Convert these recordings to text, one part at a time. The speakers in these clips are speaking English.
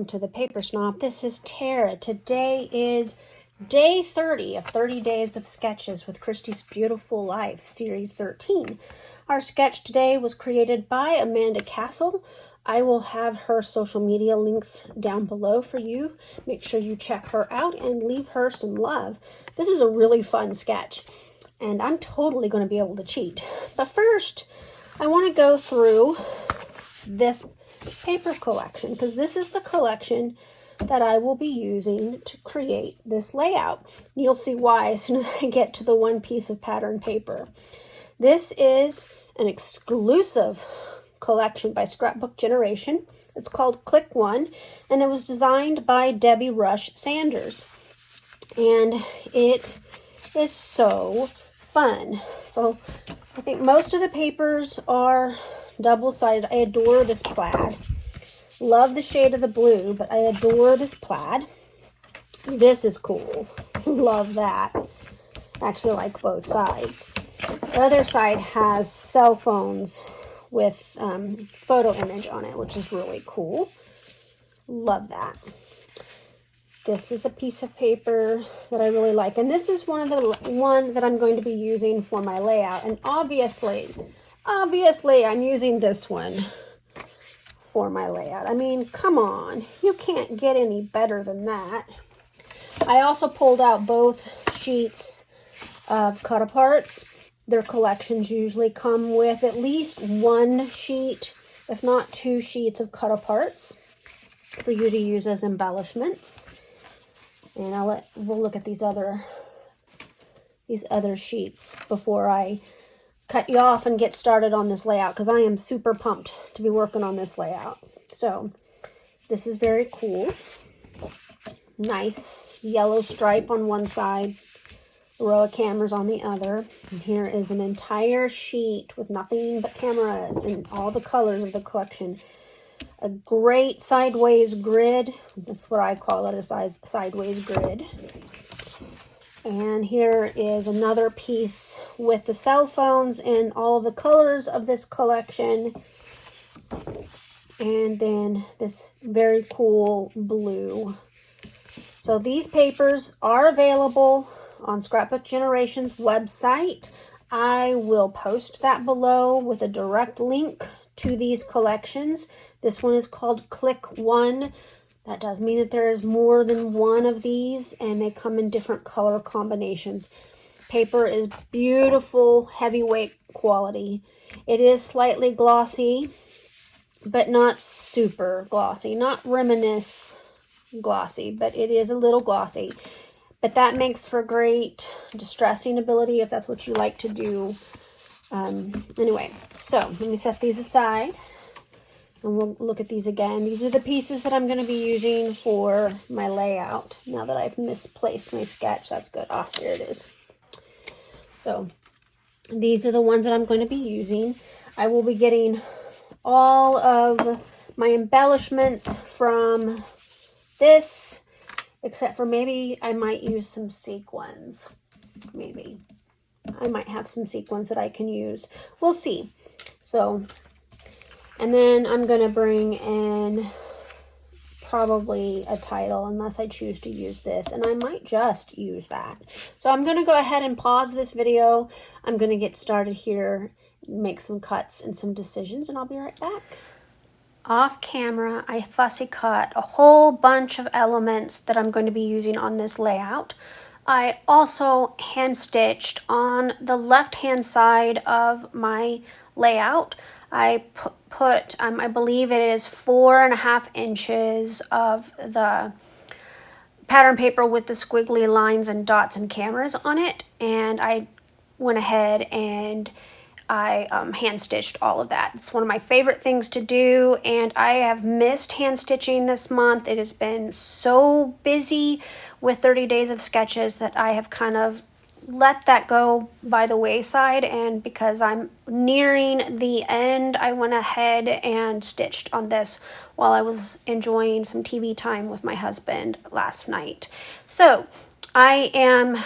welcome to the Paper Snob. This is Tara. Today is day 30 of 30 Days of Sketches with Christy's Beautiful Life, Series 13. Our sketch today was created by Amanda Castle. I will have her social media links down below for you. Make sure you check her out and leave her some love. This is a really fun sketch, and I'm totally going to be able to cheat. But first, I want to go through this paper collection, because this is the collection that I will be using to create this layout. You'll see why as soon as I get to the one piece of pattern paper. This is an exclusive collection by Scrapbook Generation. It's called Click One, and it was designed by Debbie Rush Sanders. And it is so fun. So I think most of the papers are double-sided. I adore this plaid. Love the shade of the blue, but I adore this plaid. This is cool. Love that. Actually like both sides. The other side has cell phones with photo image on it, which is really cool. Love that. This is a piece of paper that I really like, and this is one that I'm going to be using for my layout. And obviously I'm using this one for my layout. I mean, come on, you can't get any better than that. I also pulled out both sheets of cut-aparts. Their collections usually come with at least one sheet, if not two sheets of cut-aparts for you to use as embellishments. And we'll look at these other sheets before I cut you off and get started on this layout, because I am super pumped to be working on this layout. So this is very cool. Nice yellow stripe on one side, a row of cameras on the other. And here is an entire sheet with nothing but cameras and all the colors of the collection. A great sideways grid. That's what I call it, a sideways grid. And here is another piece with the cell phones and all of the colors of this collection. And then this very cool blue. So these papers are available on Scrapbook Generation's website. I will post that below with a direct link to these collections. This one is called Click One. That does mean that there is more than one of these, and they come in different color combinations. Paper is beautiful, heavyweight quality. It is slightly glossy, but not super glossy. Not Reminisce glossy, but it is a little glossy. But that makes for great distressing ability if that's what you like to do. Anyway, so let me set these aside. And we'll look at these again. These are the pieces that I'm going to be using for my layout. Now that I've misplaced my sketch, that's good. Ah, there it is. So these are the ones that I'm going to be using. I will be getting all of my embellishments from this, except for maybe I might use some sequins. Maybe. I might have some sequins that I can use. We'll see. So, and then I'm going to bring in probably a title, unless I choose to use this. And I might just use that. So I'm going to go ahead and pause this video. I'm going to get started here, make some cuts and some decisions, and I'll be right back. Off camera, I fussy cut a whole bunch of elements that I'm going to be using on this layout. I also hand stitched on the left hand side of my layout. I put I believe it is 4.5 inches of the pattern paper with the squiggly lines and dots and cameras on it, and I went ahead and I hand stitched all of that. It's one of my favorite things to do, and I have missed hand stitching this month. It has been so busy with 30 days of sketches that I have kind of let that go by the wayside, and because I'm nearing the end, I went ahead and stitched on this while I was enjoying some TV time with my husband last night. So I am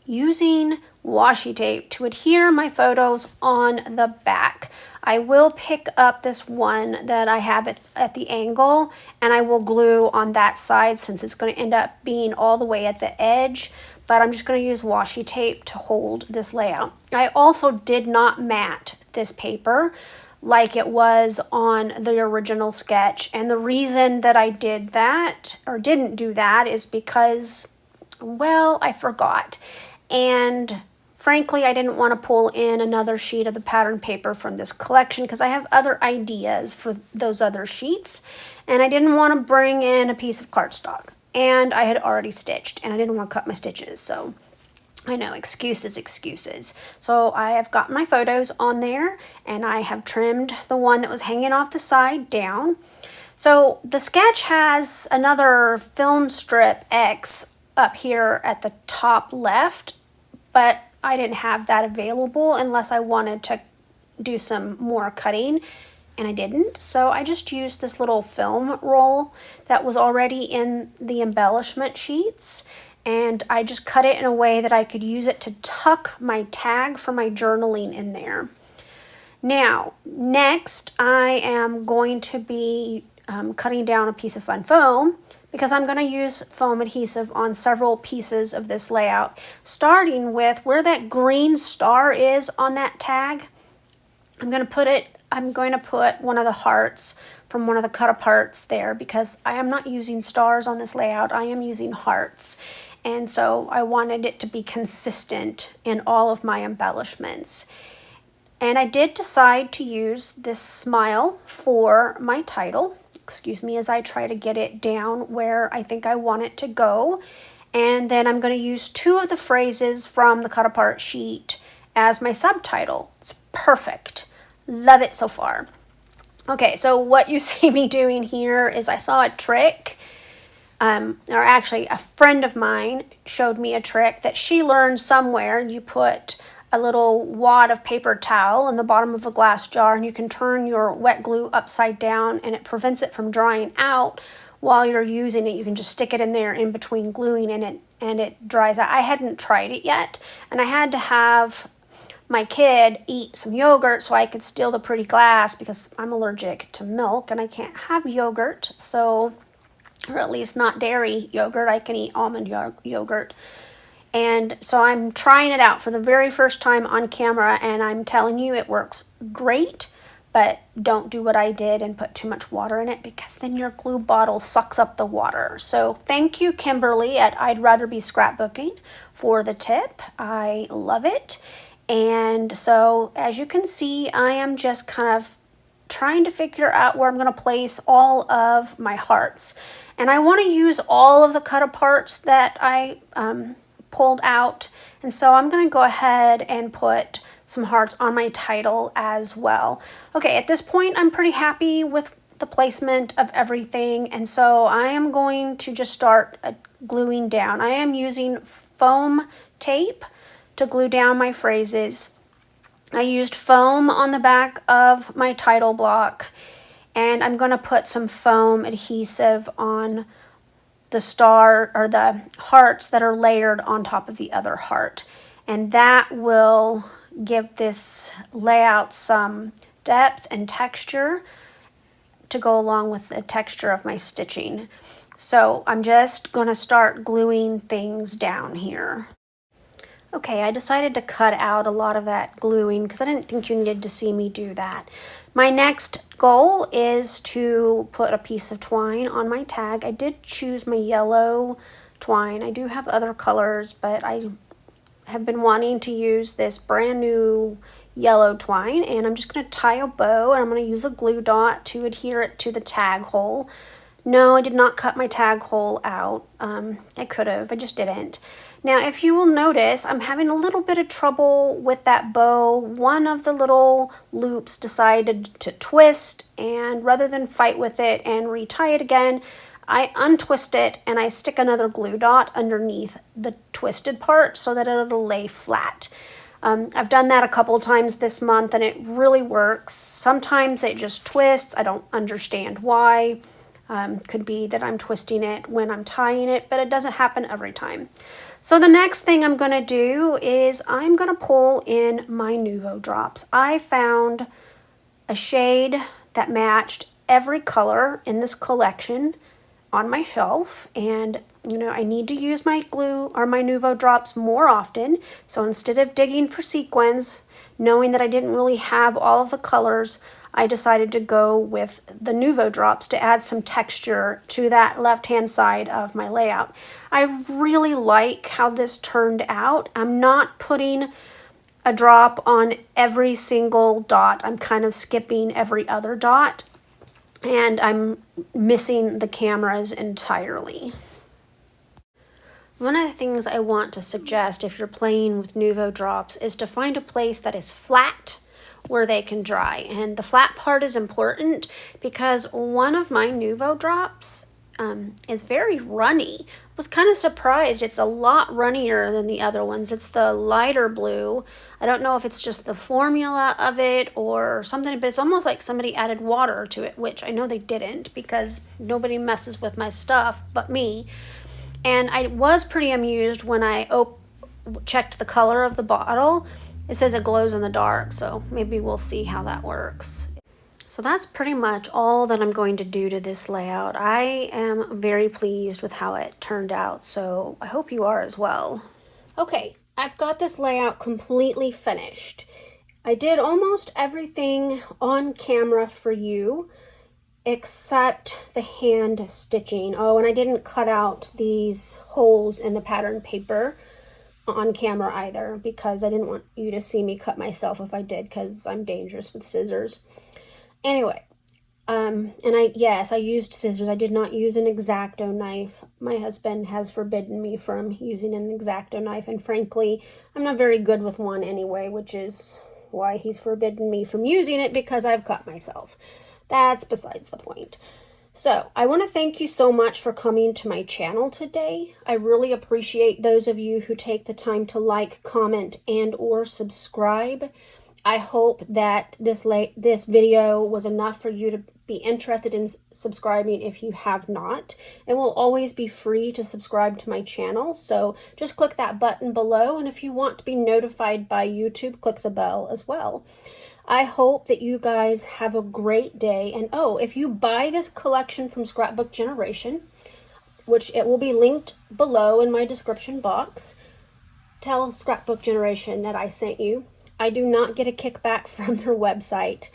using washi tape to adhere my photos on the back. I will pick up this one that I have at the angle, and I will glue on that side since it's going to end up being all the way at the edge, but I'm just going to use washi tape to hold this layout. I also did not mat this paper like it was on the original sketch, and the reason that I did that, or didn't do that, is because, well, I forgot. And frankly, I didn't want to pull in another sheet of the pattern paper from this collection because I have other ideas for those other sheets, and I didn't want to bring in a piece of cardstock. And I had already stitched, and I didn't want to cut my stitches, so I know, excuses. So I have got my photos on there, and I have trimmed the one that was hanging off the side down. So the sketch has another film strip X up here at the top left, but I didn't have that available unless I wanted to do some more cutting, and I didn't. So I just used this little film roll that was already in the embellishment sheets, and I just cut it in a way that I could use it to tuck my tag for my journaling in there. Now, next I am going to be cutting down a piece of fun foam, because I'm going to use foam adhesive on several pieces of this layout, starting with where that green star is on that tag. I'm going to put one of the hearts from one of the cut aparts there, because I am not using stars on this layout, I am using hearts. And so I wanted it to be consistent in all of my embellishments. And I did decide to use this smile for my title. Excuse me as I try to get it down where I think I want it to go. And then I'm going to use two of the phrases from the cut apart sheet as my subtitle. It's perfect. Love it so far. Okay, so what you see me doing here is I saw a trick, or actually a friend of mine showed me a trick that she learned somewhere. You put a little wad of paper towel in the bottom of a glass jar, and you can turn your wet glue upside down, and it prevents it from drying out while you're using it. You can just stick it in there in between gluing, and it dries out. I hadn't tried it yet, and I had to have my kid eat some yogurt so I could steal the pretty glass because I'm allergic to milk and I can't have yogurt, so, or at least not dairy yogurt. I can eat almond yogurt. And so I'm trying it out for the very first time on camera, and I'm telling you it works great, but don't do what I did and put too much water in it, because then your glue bottle sucks up the water. So thank you, Kimberly at I'd Rather Be Scrapbooking, for the tip. I love it. And so as you can see, I am just kind of trying to figure out where I'm going to place all of my hearts. And I want to use all of the cut aparts that I pulled out, and so I'm going to go ahead and put some hearts on my title as well. Okay, at this point I'm pretty happy with the placement of everything, and so I am going to just start gluing down. I am using foam tape to glue down my phrases. I used foam on the back of my title block, and I'm going to put some foam adhesive on the star or the hearts that are layered on top of the other heart, and that will give this layout some depth and texture to go along with the texture of my stitching. So I'm just going to start gluing things down here. Okay, I decided to cut out a lot of that gluing because I didn't think you needed to see me do that. My next goal is to put a piece of twine on my tag. I did choose my yellow twine. I do have other colors, but I have been wanting to use this brand new yellow twine, and I'm just going to tie a bow, and I'm going to use a glue dot to adhere it to the tag hole. No, I did not cut my tag hole out. I could have, I just didn't. Now, if you will notice, I'm having a little bit of trouble with that bow. One of the little loops decided to twist, and rather than fight with it and retie it again, I untwist it and I stick another glue dot underneath the twisted part so that it'll lay flat. I've done that a couple times this month, and it really works. Sometimes it just twists. I don't understand why. Could be that I'm twisting it when I'm tying it, but it doesn't happen every time. So the next thing I'm going to do is I'm going to pull in my Nuvo drops. I found a shade that matched every color in this collection on my shelf, and I need to use my glue or my Nuvo drops more often. So instead of digging for sequins, knowing that I didn't really have all of the colors, I decided to go with the Nuvo drops to add some texture to that left-hand side of my layout. I really like how this turned out. I'm not putting a drop on every single dot. I'm kind of skipping every other dot, and I'm missing the cameras entirely. One of the things I want to suggest if you're playing with Nuvo drops is to find a place that is flat where they can dry. And the flat part is important because one of my Nuvo drops is very runny. I was kind of surprised. It's a lot runnier than the other ones. It's the lighter blue. I don't know if it's just the formula of it or something, but it's almost like somebody added water to it, which I know they didn't because nobody messes with my stuff but me. And I was pretty amused when I checked the color of the bottle. It says it glows in the dark, so maybe we'll see how that works. So that's pretty much all that I'm going to do to this layout. I am very pleased with how it turned out, so I hope you are as well. Okay, I've got this layout completely finished. I did almost everything on camera for you, except the hand stitching. Oh, and I didn't cut out these holes in the pattern paper on camera either, because I didn't want you to see me cut myself if I did, because I'm dangerous with scissors. Anyway, and I used scissors. I did not use an X-Acto knife. My husband has forbidden me from using an X-Acto knife, and frankly, I'm not very good with one anyway, which is why he's forbidden me from using it, because I've cut myself. That's besides the point. So, I want to thank you so much for coming to my channel today. I really appreciate those of you who take the time to like, comment, and or subscribe. I hope that this video was enough for you to be interested in subscribing if you have not. It will always be free to subscribe to my channel, so just click that button below, and if you want to be notified by YouTube, click the bell as well. I hope that you guys have a great day. And oh, if you buy this collection from Scrapbook Generation, which it will be linked below in my description box, tell Scrapbook Generation that I sent you. I do not get a kickback from their website,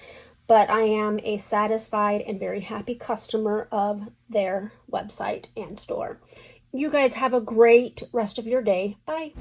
but I am a satisfied and very happy customer of their website and store. You guys have a great rest of your day. Bye.